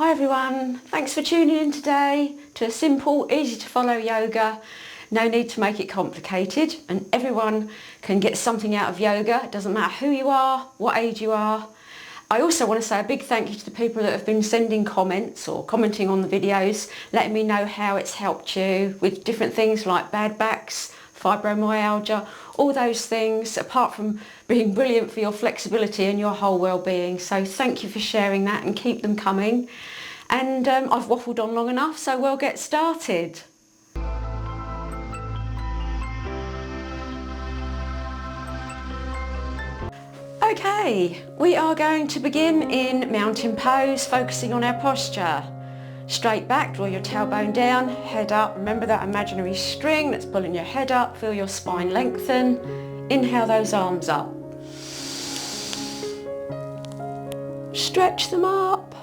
Hi everyone, thanks for tuning in today to a simple, easy to follow yoga. No need to make it complicated, and everyone can get something out of yoga. It doesn't matter who you are, what age you are. I also want to say a big thank you to the people that have been sending comments or commenting on the videos, letting me know how it's helped you with different things like bad backs, fibromyalgia, all those things, apart from being brilliant for your flexibility and your whole well-being. So thank you for sharing that and keep them coming. And I've waffled on long enough, so we'll get started. Okay, we are going to begin in mountain pose, focusing on our posture. Straight back, draw your tailbone down, head up. Remember that imaginary string that's pulling your head up. Feel your spine lengthen. Inhale those arms up. Stretch them up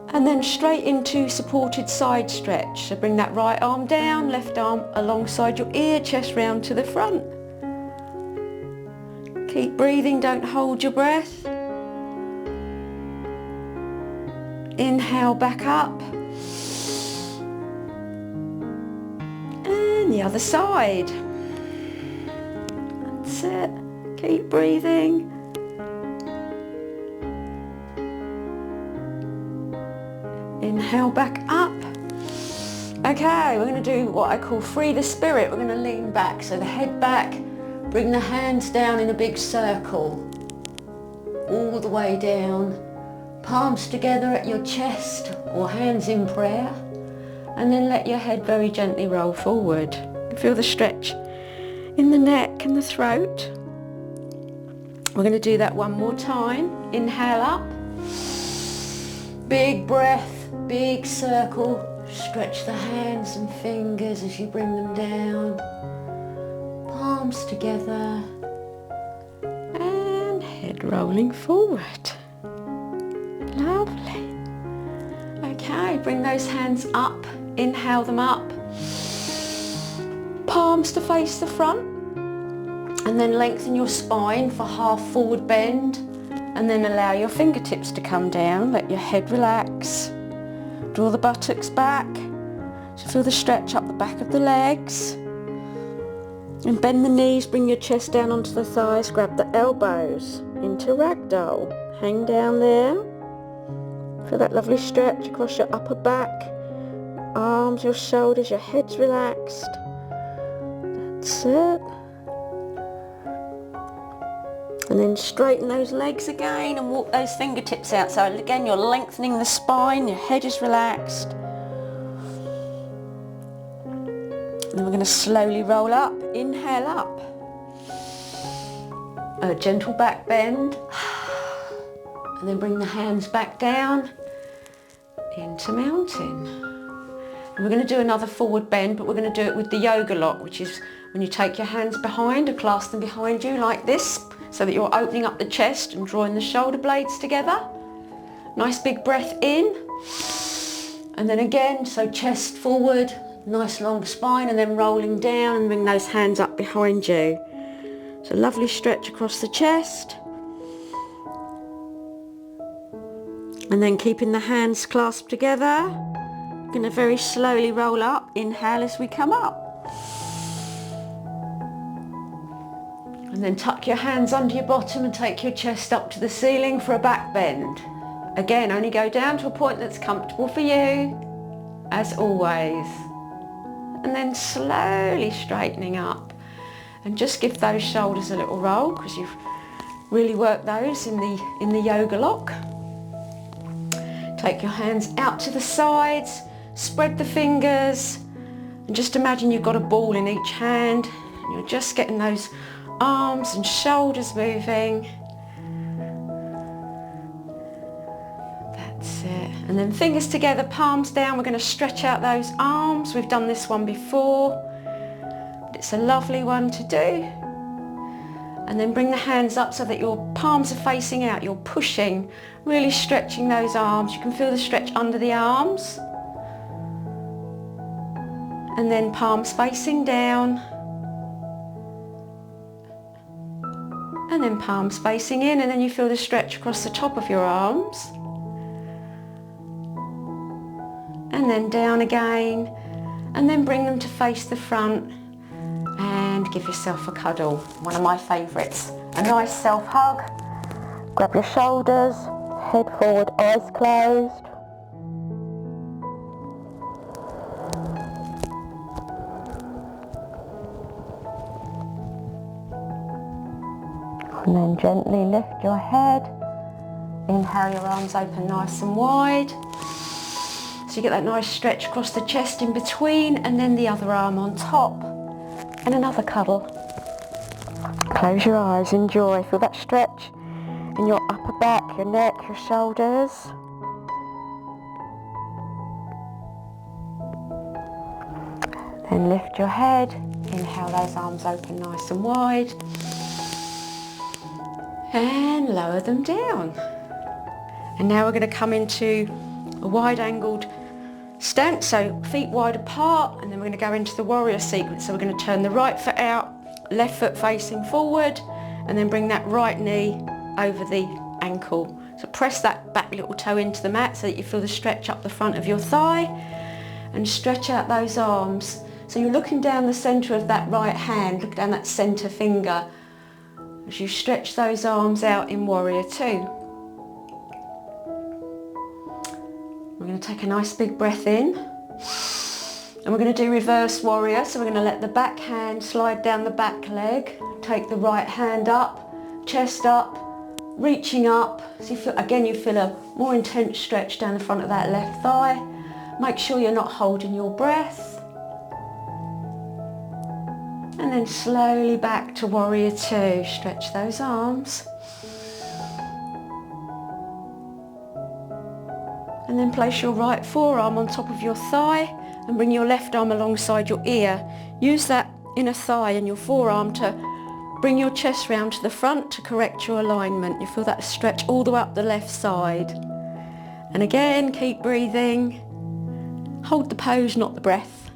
and then straight into supported side stretch. So bring that right arm down, left arm alongside your ear, chest round to the front. Keep breathing, don't hold your breath. Inhale back up. And the other side. That's it. Keep breathing. Inhale back up. Okay, we're going to do what I call free the spirit. We're going to lean back, so the head back, bring the hands down in a big circle, all the way down, palms together at your chest or hands in prayer, and then let your head very gently roll forward. Feel the stretch in the neck and the throat. We're going to do that one more time. Inhale up, big breath, big circle, stretch the hands and fingers as you bring them down, palms together, and head rolling forward. Lovely. Okay, bring those hands up, inhale them up, palms to face the front, and then lengthen your spine for half forward bend, and then allow your fingertips to come down, let your head relax. Draw the buttocks back, so feel the stretch up the back of the legs. And bend the knees, bring your chest down onto the thighs, grab the elbows into ragdoll. Hang down there. Feel that lovely stretch across your upper back, arms, your shoulders, your head's relaxed. That's it. And then straighten those legs again and walk those fingertips out. So again, you're lengthening the spine, your head is relaxed. And then we're going to slowly roll up. Inhale up. A gentle back bend. And then bring the hands back down into mountain. And we're going to do another forward bend, but we're going to do it with the yoga lock, which is when you take your hands behind and clasp them behind you like this, so that you're opening up the chest and drawing the shoulder blades together. Nice big breath in. And then again, so chest forward, nice long spine, and then rolling down and bring those hands up behind you. So lovely stretch across the chest. And then keeping the hands clasped together. Going to very slowly roll up. Inhale as we come up. And then tuck your hands under your bottom and take your chest up to the ceiling for a back bend. Again, only go down to a point that's comfortable for you, as always. And then slowly straightening up. And just give those shoulders a little roll, because you've really worked those in the yoga lock. Take your hands out to the sides, spread the fingers, and just imagine you've got a ball in each hand. And you're just getting those arms and shoulders moving. That's it. And then fingers together, palms down. We're going to stretch out those arms. We've done this one before, but it's a lovely one to do. And then bring the hands up so that your palms are facing out. You're pushing, really stretching those arms. You can feel the stretch under the arms. And then palms facing down. And then palms facing in, and then you feel the stretch across the top of your arms. and then down again, and then bring them to face the front and give yourself a cuddle. One of my favourites. A nice self-hug. Grab your shoulders, head forward, eyes closed. And then gently lift your head. Inhale, your arms open nice and wide. So you get that nice stretch across the chest in between, and then the other arm on top. And another cuddle. Close your eyes, enjoy. Feel that stretch in your upper back, your neck, your shoulders. Then lift your head. Inhale, those arms open nice and wide. And lower them down. And now we're going to come into a wide-angled stance, so feet wide apart, and then we're going to go into the warrior sequence. So we're going to turn the right foot out, left foot facing forward, and then bring that right knee over the ankle. So press that back little toe into the mat so that you feel the stretch up the front of your thigh, and stretch out those arms. So you're looking down the centre of that right hand, look down that centre finger as you stretch those arms out in warrior two. We're going to take a nice big breath in, and we're going to do reverse warrior. So we're going to let the back hand slide down the back leg, take the right hand up, chest up, reaching up. So you feel, again, you feel a more intense stretch down the front of that left thigh. Make sure you're not holding your breath. And then slowly back to warrior two. Stretch those arms. And then place your right forearm on top of your thigh and bring your left arm alongside your ear. Use that inner thigh and your forearm to bring your chest round to the front to correct your alignment. You feel that stretch all the way up the left side. And again, keep breathing. Hold the pose, not the breath.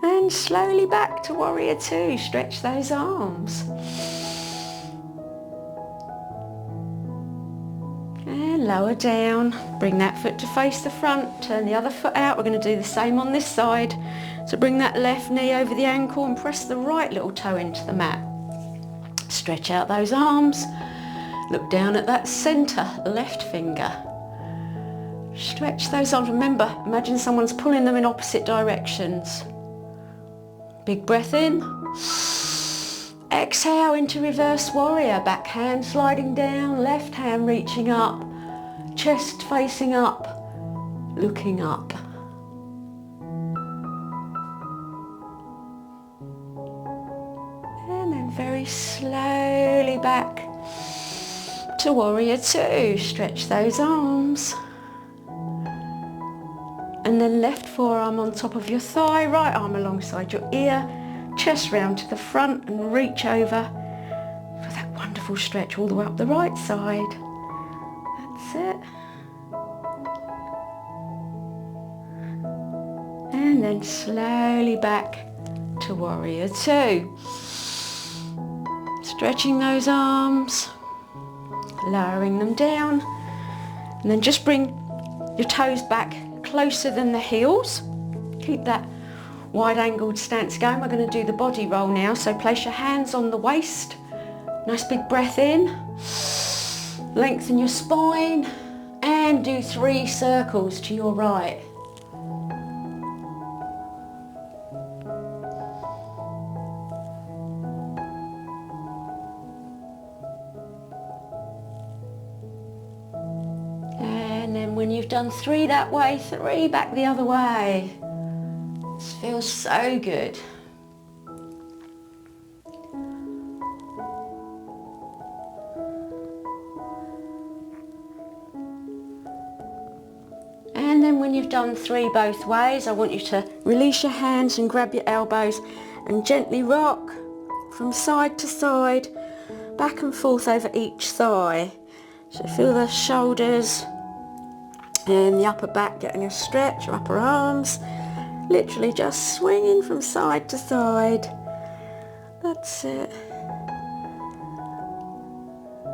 And slowly back to warrior two. Stretch those arms. And lower down. Bring that foot to face the front. Turn the other foot out. We're going to do the same on this side. So bring that left knee over the ankle and press the right little toe into the mat. Stretch out those arms. Look down at that centre left finger. Stretch those arms. Remember, imagine someone's pulling them in opposite directions. Big breath in. Exhale into reverse warrior. Back hand sliding down, left hand reaching up, chest facing up, looking up. And then very slowly back to warrior two. Stretch those arms. And then left forearm on top of your thigh, right arm alongside your ear, chest round to the front and reach over for that wonderful stretch all the way up the right side. That's it. And then slowly back to warrior two. Stretching those arms, lowering them down, and then just bring your toes back closer than the heels. Keep that wide-angled stance going. We're going to do the body roll now. So place your hands on the waist. Nice big breath in. Lengthen your spine and do 3 circles to your right. When you've done 3 that way, 3 back the other way. This feels so good. And then when you've done 3 both ways, I want you to release your hands and grab your elbows and gently rock from side to side, back and forth over each thigh. So feel the shoulders and the upper back getting a stretch, your upper arms, literally just swinging from side to side. That's it.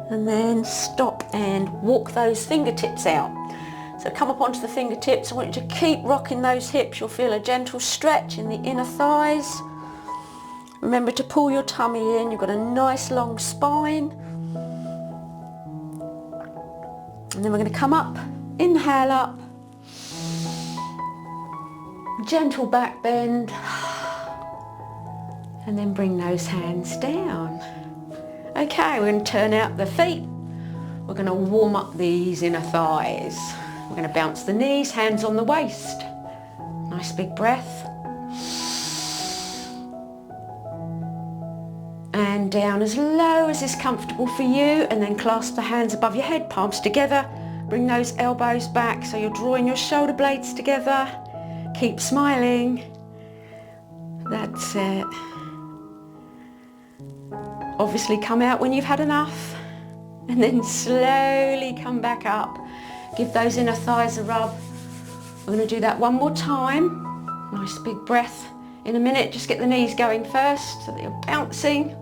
And then stop and walk those fingertips out. So come up onto the fingertips. I want you to keep rocking those hips. You'll feel a gentle stretch in the inner thighs. Remember to pull your tummy in. You've got a nice long spine. And then we're going to come up, inhale up, gentle back bend, and then bring those hands down. Okay, we're going to turn out the feet. We're going to warm up these inner thighs. We're going to bounce the knees, hands on the waist. Nice big breath. And down as low as is comfortable for you, and then clasp the hands above your head, palms together. Bring those elbows back so you're drawing your shoulder blades together. Keep smiling. That's it. Obviously come out when you've had enough, and then slowly come back up. Give those inner thighs a rub. We're going to do that one more time. Nice big breath. In a minute, just get the knees going first so that you're bouncing.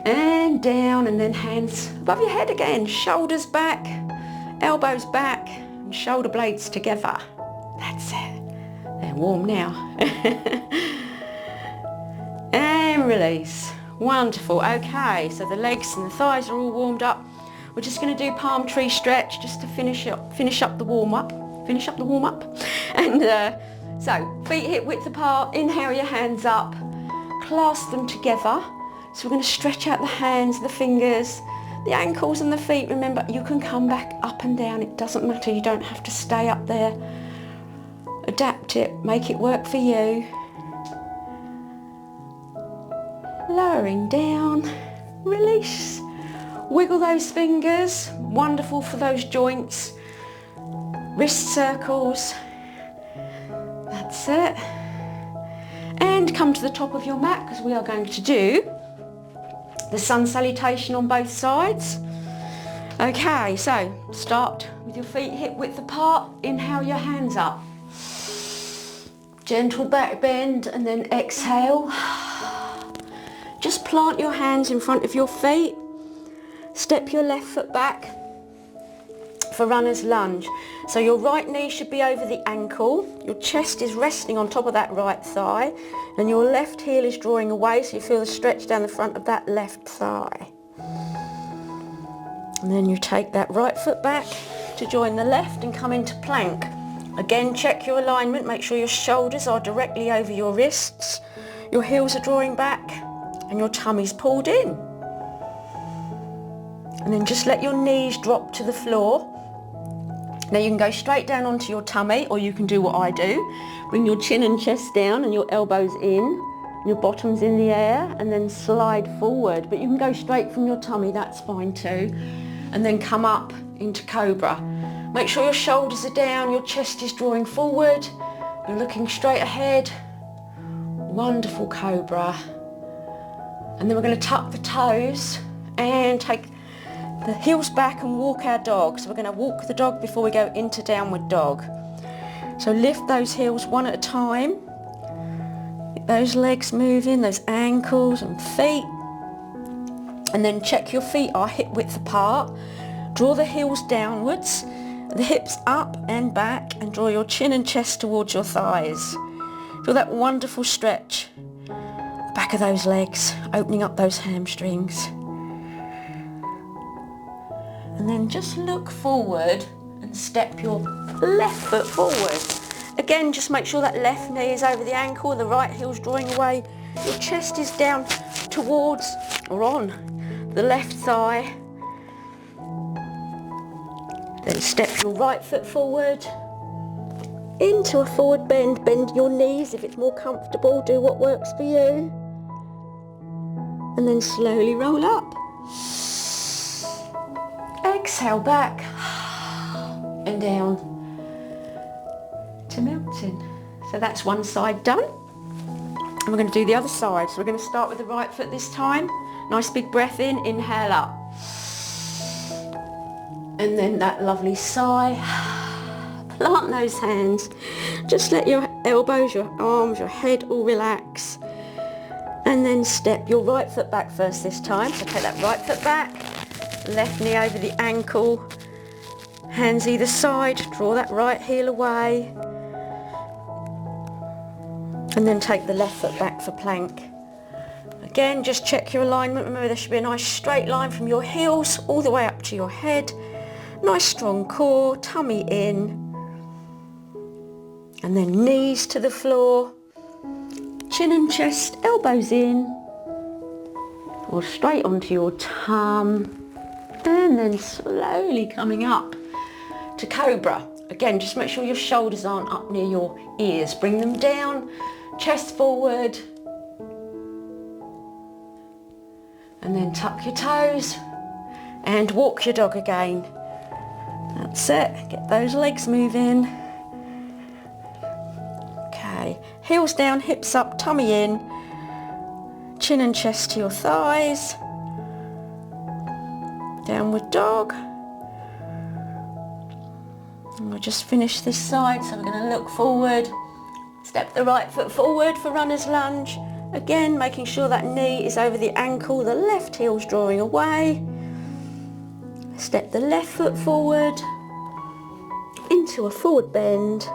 And down, and then hands above your head again. Shoulders back, elbows back, and shoulder blades together. That's it. They're warm now. And release. Wonderful. Okay, so the legs and the thighs are all warmed up. We're just going to do palm tree stretch just to finish up the warm up. And so feet hip width apart. Inhale your hands up. Clasp them together. So we're going to stretch out the hands, the fingers, the ankles and the feet. Remember, you can come back up and down. It doesn't matter. You don't have to stay up there. Adapt it. Make it work for you. Lowering down. Release. Wiggle those fingers. Wonderful for those joints. Wrist circles. That's it. And come to the top of your mat, because we are going to do the sun salutation on both sides. Okay, so start with your feet hip width apart. Inhale your hands up. Gentle back bend, and then exhale. Just plant your hands in front of your feet. Step your left foot back for runner's lunge. So your right knee should be over the ankle. Your chest is resting on top of that right thigh, and your left heel is drawing away, so you feel the stretch down the front of that left thigh. And then you take that right foot back to join the left and come into plank. Again, check your alignment. Make sure your shoulders are directly over your wrists. Your heels are drawing back and your tummy's pulled in. And then just let your knees drop to the floor. Now you can go straight down onto your tummy, or you can do what I do. Bring your chin and chest down and your elbows in, your bottoms in the air, and then slide forward. But you can go straight from your tummy, that's fine too. And then come up into cobra. Make sure your shoulders are down, your chest is drawing forward, you're looking straight ahead. Wonderful cobra. And then we're going to tuck the toes and take the heels back and walk our dog. So we're going to walk the dog before we go into downward dog. So lift those heels one at a time. Get those legs moving, those ankles and feet. And then check your feet are hip width apart. Draw the heels downwards, the hips up and back, and draw your chin and chest towards your thighs. Feel that wonderful stretch. The back of those legs, opening up those hamstrings. And then just look forward and step your left foot forward. Again, just make sure that left knee is over the ankle, the right heel's drawing away. Your chest is down towards or on the left thigh. Then step your right foot forward into a forward bend. Bend your knees if it's more comfortable. Do what works for you. And then slowly roll up. Exhale back and down to mountain. So that's one side done. And we're going to do the other side. So we're going to start with the right foot this time. Nice big breath in, inhale up. And then that lovely sigh. Plant those hands. Just let your elbows, your arms, your head all relax. And then step your right foot back first this time. So take that right foot back. Left knee over the ankle. Hands either side, draw that right heel away. And then take the left foot back for plank. Again, just check your alignment. Remember, there should be a nice straight line from your heels all the way up to your head. Nice strong core, tummy in. And then knees to the floor. Chin and chest, elbows in. Or straight onto your tum. And then slowly coming up to cobra. Again, just make sure your shoulders aren't up near your ears. Bring them down, chest forward. And then tuck your toes and walk your dog again. That's it. Get those legs moving. Okay, heels down, hips up, tummy in. Chin and chest to your thighs. Downward dog. And we'll just finish this side. So we're going to look forward. Step the right foot forward for runner's lunge. Again, making sure that knee is over the ankle, the left heel's drawing away. Step the left foot forward into a forward bend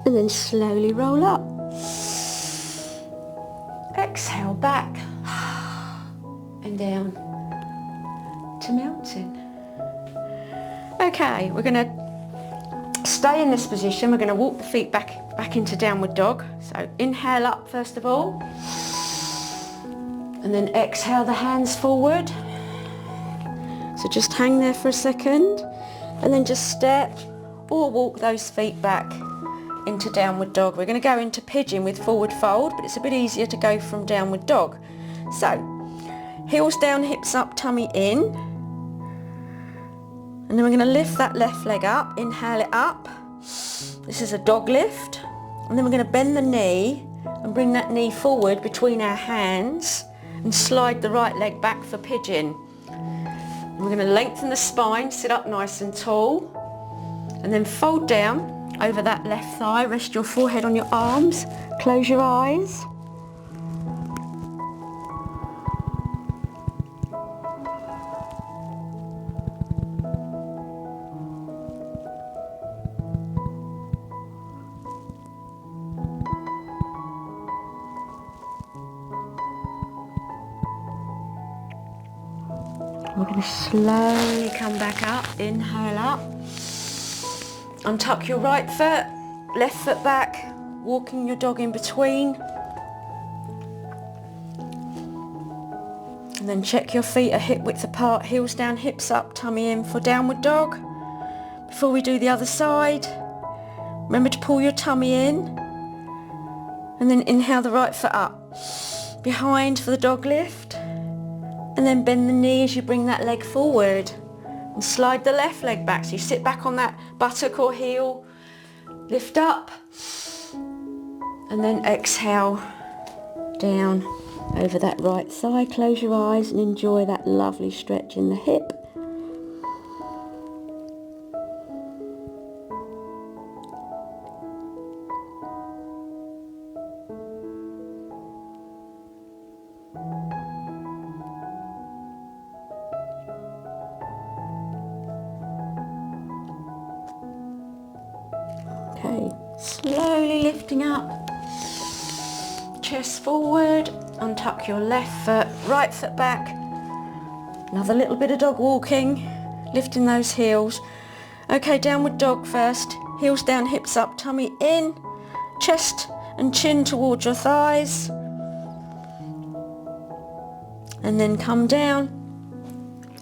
and then slowly roll up. Exhale back and down to mountain. Okay, we're going to stay in this position. We're going to walk the feet back into downward dog. So inhale up first of all, and then exhale the hands forward. So just hang there for a second, and then just step or walk those feet back into downward dog. We're going to go into pigeon with forward fold, but it's a bit easier to go from downward dog. So heels down, hips up, tummy in, and then we're going to lift that left leg up. Inhale it up. This is a dog lift. And then we're going to bend the knee and bring that knee forward between our hands and slide the right leg back for pigeon. And we're going to lengthen the spine, sit up nice and tall, and then fold down over that left thigh. Rest your forehead on your arms, close your eyes. We're going to slowly come back up, inhale up, untuck your right foot, left foot back, walking your dog in between. And then check your feet are hip width apart, heels down, hips up, tummy in for downward dog. Before we do the other side, remember to pull your tummy in and then inhale the right foot up. Behind for the dog lift. And then bend the knee as you bring that leg forward and slide the left leg back. So you sit back on that buttock or heel, lift up, and then exhale down over that right thigh. Close your eyes and enjoy that lovely stretch in the hip. Okay, slowly lifting up, chest forward, untuck your left foot, right foot back, another little bit of dog walking, lifting those heels. Okay, downward dog first, heels down, hips up, tummy in, chest and chin towards your thighs, and then come down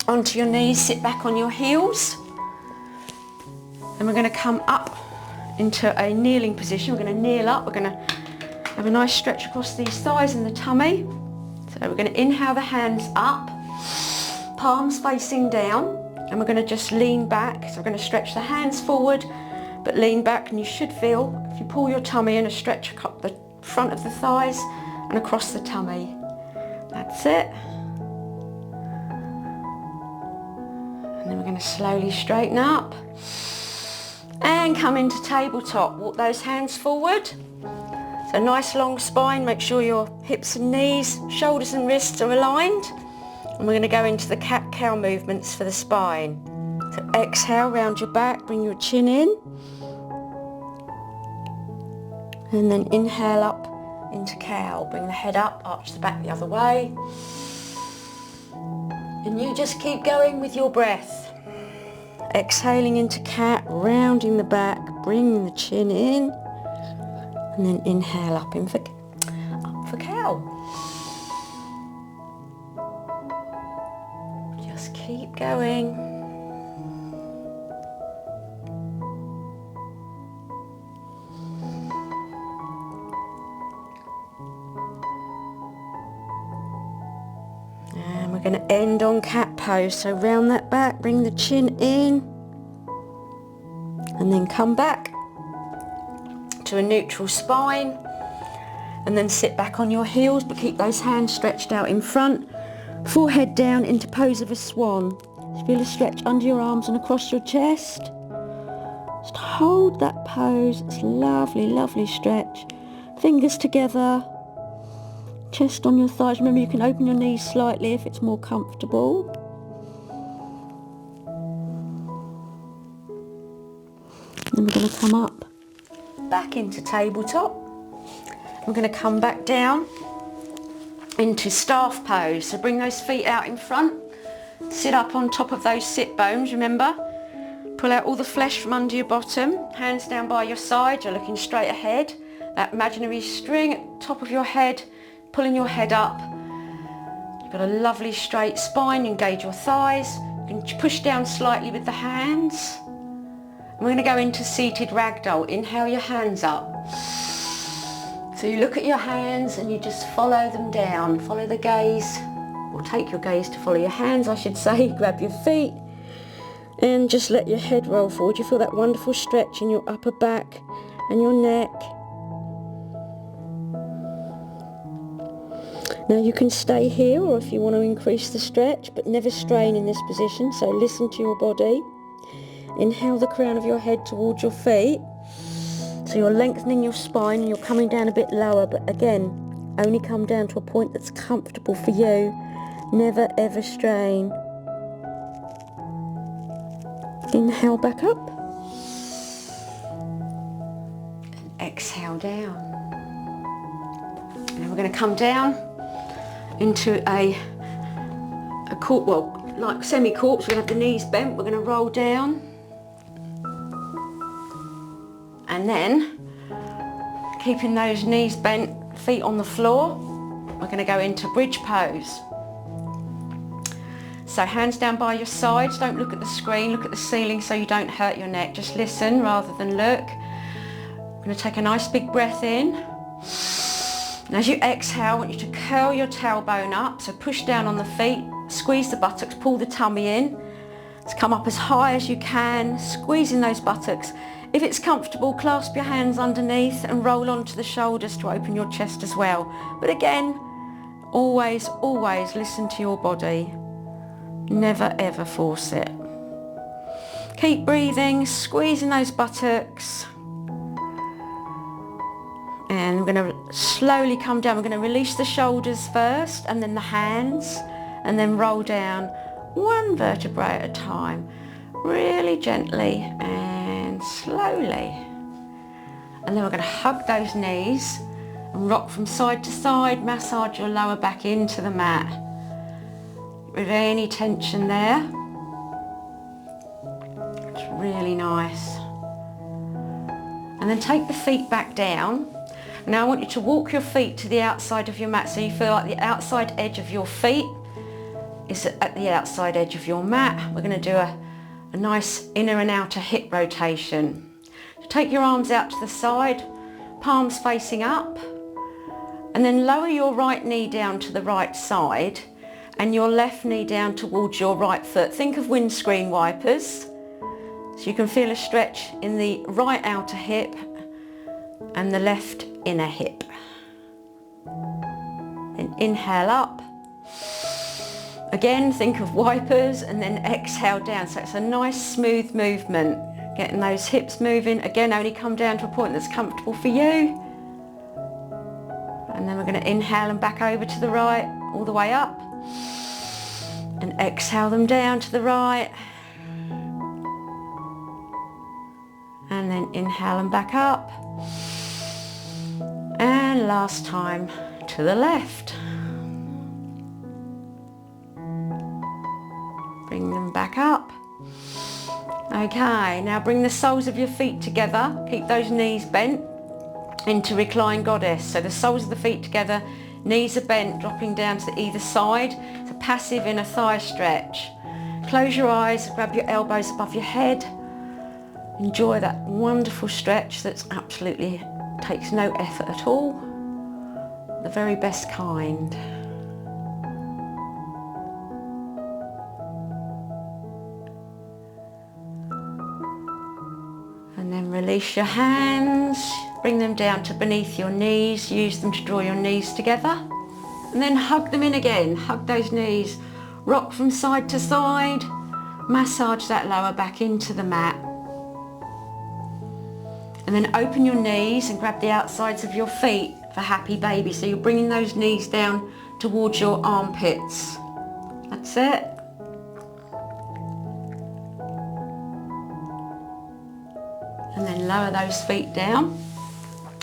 onto your knees, sit back on your heels, and we're going to come up into a kneeling position. We're going to kneel up. We're going to have a nice stretch across these thighs and the tummy. So we're going to inhale the hands up, palms facing down, and we're going to just lean back. So we're going to stretch the hands forward, but lean back, and you should feel, if you pull your tummy in, a stretch up the front of the thighs and across the tummy. That's it. And then we're going to slowly straighten up. And come into tabletop. Walk those hands forward. So nice long spine. Make sure your hips and knees, shoulders and wrists are aligned. And we're going to go into the cat-cow movements for the spine. So exhale, round your back, bring your chin in. And then inhale up into cow. Bring the head up, arch the back the other way. And you just keep going with your breath. Exhaling into cat, rounding the back, bringing the chin in. And then inhale up for cow. Just keep going. And we're going to end on cat pose. So round that back, bring the chin in, and then come back to a neutral spine, and then sit back on your heels, but keep those hands stretched out in front, forehead down into pose of a swan. Feel a stretch under your arms and across your chest. Just hold that pose. It's lovely, lovely stretch. Fingers together. Chest on your thighs. Remember, you can open your knees slightly if it's more comfortable. Then we're going to come up, back into tabletop. We're going to come back down into staff pose. So bring those feet out in front. Sit up on top of those sit bones, remember. Pull out all the flesh from under your bottom. Hands down by your side. You're looking straight ahead. That imaginary string at the top of your head, pulling your head up. You've got a lovely straight spine. Engage your thighs. You can push down slightly with the hands. And we're going to go into seated ragdoll. Inhale your hands up. So you look at your hands and you just follow them down. Follow the gaze, or take your gaze to follow your hands, I should say. Grab your feet and just let your head roll forward. You feel that wonderful stretch in your upper back and your neck. Now you can stay here, or if you want to increase the stretch, but never strain in this position. So listen to your body. Inhale the crown of your head towards your feet. So you're lengthening your spine and you're coming down a bit lower, but again, only come down to a point that's comfortable for you. Never ever strain. Inhale back up. And exhale down. Now we're going to come down into a like semi-corpse. We're going to have the knees bent. We're going to roll down. And then, keeping those knees bent, feet on the floor, we're going to go into bridge pose. So hands down by your sides, don't look at the screen, look at the ceiling so you don't hurt your neck. Just listen rather than look. We're going to take a nice big breath in. And as you exhale, I want you to curl your tailbone up, so push down on the feet, squeeze the buttocks, pull the tummy in. Let's come up as high as you can, squeezing those buttocks. If it's comfortable, clasp your hands underneath and roll onto the shoulders to open your chest as well. But again, always, always listen to your body. Never ever force it. Keep breathing, squeezing those buttocks. And we're going to slowly come down. We're going to release the shoulders first, and then the hands, and then roll down one vertebrae at a time. Really gently and slowly. And then we're going to hug those knees and rock from side to side, massage your lower back into the mat. With any tension there. It's really nice. And then take the feet back down. Now I want you to walk your feet to the outside of your mat, so you feel like the outside edge of your feet is at the outside edge of your mat. We're going to do a nice inner and outer hip rotation. So take your arms out to the side, palms facing up, and then lower your right knee down to the right side and your left knee down towards your right foot. Think of windscreen wipers. So you can feel a stretch in the right outer hip and the left inner hip. Then inhale up. Again, think of wipers, and then exhale down. So it's a nice smooth movement. Getting those hips moving. Again, only come down to a point that's comfortable for you. And then we're going to inhale them back over to the right, all the way up. And exhale them down to the right. and then inhale and back up. And last time to the left. Bring them back up. Okay, now bring the soles of your feet together. Keep those knees bent into recline goddess. So the soles of the feet together, knees are bent, dropping down to either side. It's a passive inner thigh stretch. Close your eyes, grab your elbows above your head. Enjoy that wonderful stretch that's absolutely takes no effort at all. The very best kind. And then release your hands, bring them down to beneath your knees, use them to draw your knees together. And then hug them in again, hug those knees. Rock from side to side, massage that lower back into the mat. And then open your knees and grab the outsides of your feet for happy baby. So you're bringing those knees down towards your armpits. That's it. And then lower those feet down.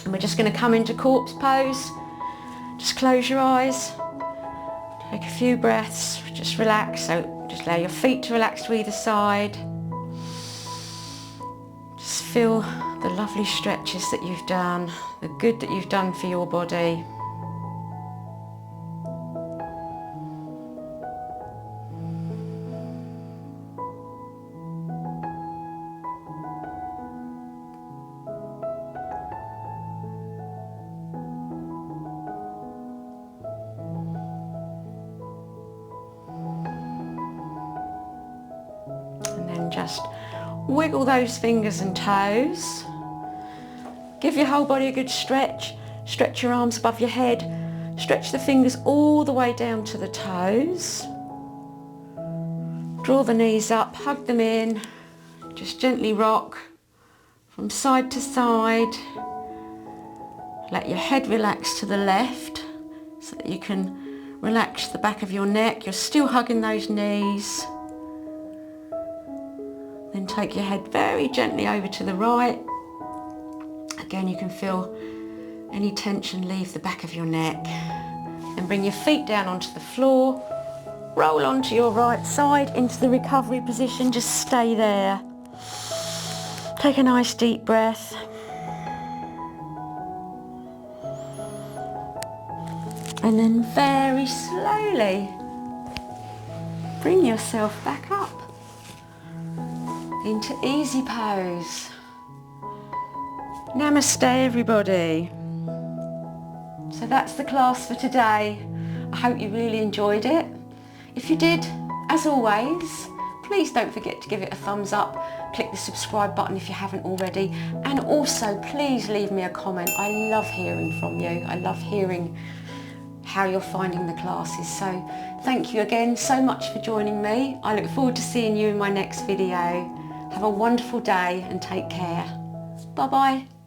And we're just going to come into corpse pose. Just close your eyes. Take a few breaths. Just relax. So just allow your feet to relax to either side. Just feel the lovely stretches that you've done, the good that you've done for your body. And then just wiggle those fingers and toes. Give your whole body a good stretch. Stretch your arms above your head. Stretch the fingers all the way down to the toes. Draw the knees up, hug them in. Just gently rock from side to side. Let your head relax to the left so that you can relax the back of your neck. You're still hugging those knees. Then take your head very gently over to the right. Again, you can feel any tension leave the back of your neck. Then bring your feet down onto the floor. Roll onto your right side into the recovery position. Just stay there. Take a nice deep breath. And then very slowly bring yourself back up into easy pose. Namaste everybody. So that's the class for today. I hope you really enjoyed it. If you did, as always, please don't forget to give it a thumbs up. Click the subscribe button if you haven't already. And also please leave me a comment. I love hearing from you. I love hearing how you're finding the classes. So thank you again so much for joining me. I look forward to seeing you in my next video. Have a wonderful day and take care. Bye bye.